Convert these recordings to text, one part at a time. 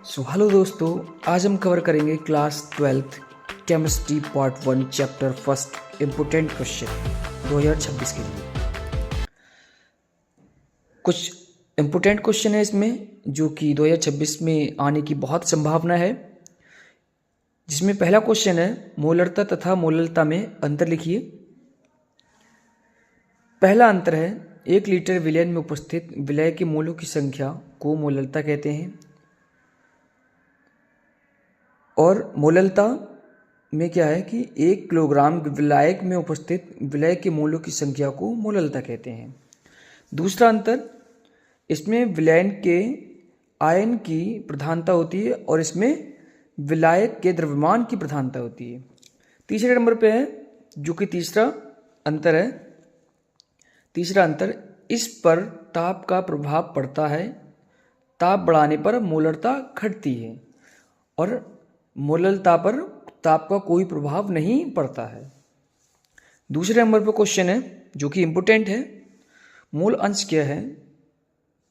Hello दोस्तों, आज हम कवर करेंगे class 12th chemistry part 1 chapter first important question 2026 के लिए। कुछ इम्पोर्टेंट क्वेश्चन है इसमें जो कि 2026 में आने की बहुत संभावना है। जिसमें पहला क्वेश्चन है, मोलरता तथा मोललता में अंतर लिखिए। पहला अंतर है, 1 लीटर विलयन में उपस्थित विलय के मोलों की संख्या को मोललता कहते हैं और मोललता में क्या है कि 1 किलोग्राम विलायक में उपस्थित विलय के मोलों की संख्या को मोललता कहते हैं। दूसरा अंतर, इसमें विलयन के आयन की प्रधानता होती है और इसमें विलायक के द्रव्यमान की प्रधानता होती है। तीसरे नंबर पे है जो कि तीसरा अंतर, इस पर ताप का प्रभाव पड़ता है। ताप बढ़ाने पर मोलरता घटती है और मोललता पर ताप का कोई प्रभाव नहीं पड़ता है। दूसरे नंबर पर क्वेश्चन है जो कि इम्पोर्टेंट है, मूल अंश क्या है,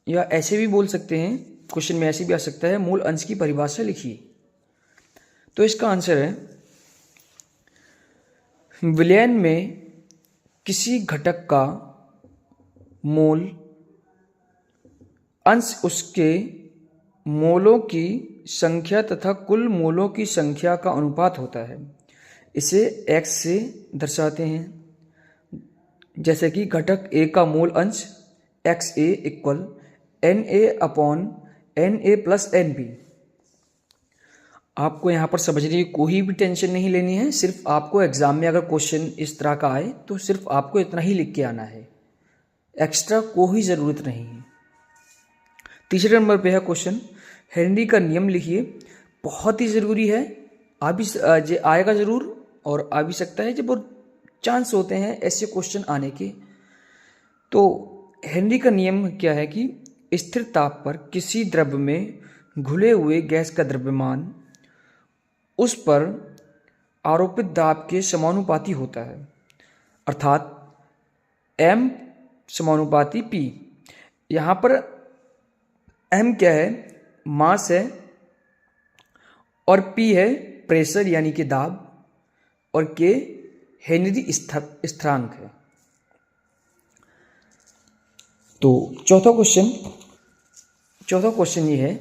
या ऐसे भी बोल सकते हैं, क्वेश्चन में ऐसे भी आ सकता है, मूल अंश की परिभाषा लिखिए। तो इसका आंसर है, विलयन में किसी घटक का मोल अंश उसके मोलों की संख्या तथा कुल मोलों की संख्या का अनुपात होता है। इसे x से दर्शाते हैं। जैसे कि घटक A का मोल अंश XA इक्वल Na/Na+NB। आपको यहाँ पर समझने की कोई भी टेंशन नहीं लेनी है, सिर्फ आपको एग्जाम में अगर क्वेश्चन इस तरह का आए तो सिर्फ आपको इतना ही लिख के आना है, एक्स्ट्रा कोई ज़रूरत नहीं है। तीसरे नंबर पे है क्वेश्चन, हेनरी का नियम लिखिए। बहुत ही ज़रूरी है, आएगा ज़रूर और आ भी सकता है, जब चांस होते हैं ऐसे क्वेश्चन आने के। तो हेनरी का नियम क्या है कि स्थिर ताप पर किसी द्रव्य में घुले हुए गैस का द्रव्यमान उस पर आरोपित दाब के समानुपाती होता है, अर्थात m समानुपाती p। यहाँ पर m क्या है, मास है, और p है प्रेशर यानी कि दाब, और k हेनरी स्थिरांक है। तो चौथा क्वेश्चन ये है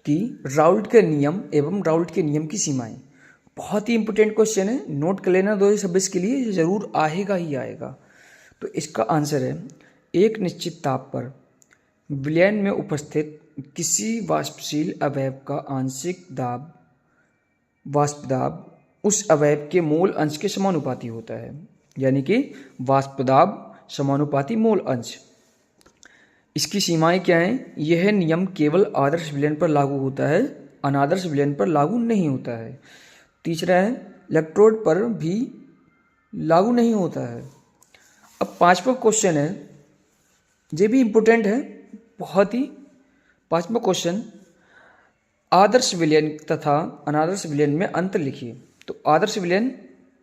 कि राउल्ट के नियम एवं राउल्ट के नियम की सीमाएं। बहुत ही इंपॉर्टेंट क्वेश्चन है, नोट कर लेना, 2026 के लिए जरूर आएगा ही आएगा। तो इसका आंसर है, एक निश्चित ताप पर विलयन में उपस्थित किसी वाष्पशील अवयव का आंशिक दाब वाष्प दाब उस अवयव के मोल अंश के समानुपाती होता है, यानी कि वाष्प दाब समानुपाती मोल अंश। इसकी सीमाएं क्या हैं? यह नियम केवल आदर्श विलयन पर लागू होता है, अनादर्श विलयन पर लागू नहीं होता है। तीसरा है, इलेक्ट्रोड पर भी लागू नहीं होता है। अब पांचवा क्वेश्चन है, ये भी इंपॉर्टेंट है बहुत ही। पांचवा क्वेश्चन, आदर्श विलयन तथा अनादर्श विलयन में अंतर लिखिए। तो आदर्श विलयन,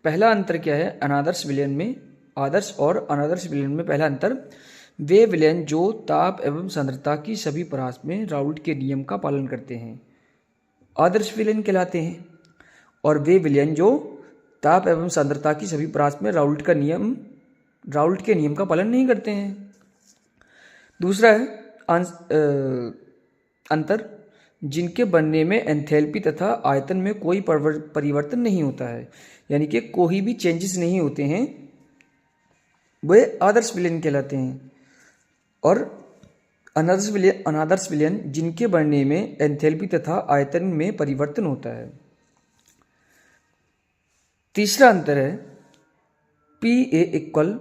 पहला अंतर क्या है अनादर्श विलयन में, आदर्श और अनादर्श विलयन में पहला अंतर, वे विलयन जो ताप एवं सांद्रता की सभी परास में राउल्ट के नियम का पालन करते हैं आदर्श विलयन कहलाते हैं, और वे विलयन जो ताप एवं सांद्रता की सभी परास में राउल्ट के नियम का पालन नहीं करते हैं। दूसरा है अंतर, जिनके बनने में एंथैल्पी तथा आयतन में कोई परिवर्तन नहीं होता है, यानी कि कोई भी चेंजेस नहीं होते हैं, वे आदर्श विलयन कहलाते हैं। और अनादर्श विलयन जिनके बनने में एंथैल्पी तथा आयतन में परिवर्तन होता है। तीसरा अंतर है, Pa equal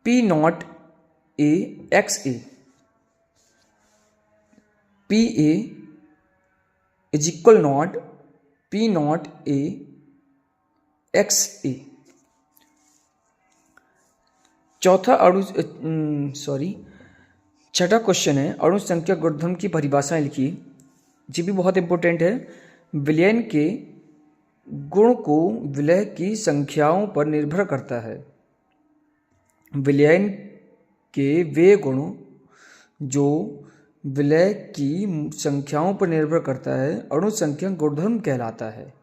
P0A XA। Pa is equal not P0A XA। छठा क्वेश्चन है, अणु संख्या गुणधर्म की परिभाषाएं लिखिए। ये भी बहुत इंपॉर्टेंट है। विलयन के गुण को विलय की संख्याओं पर निर्भर करता है। विलयन के वे गुण जो विलय की संख्याओं पर निर्भर करता है, अणु संख्या गुणधर्म कहलाता है।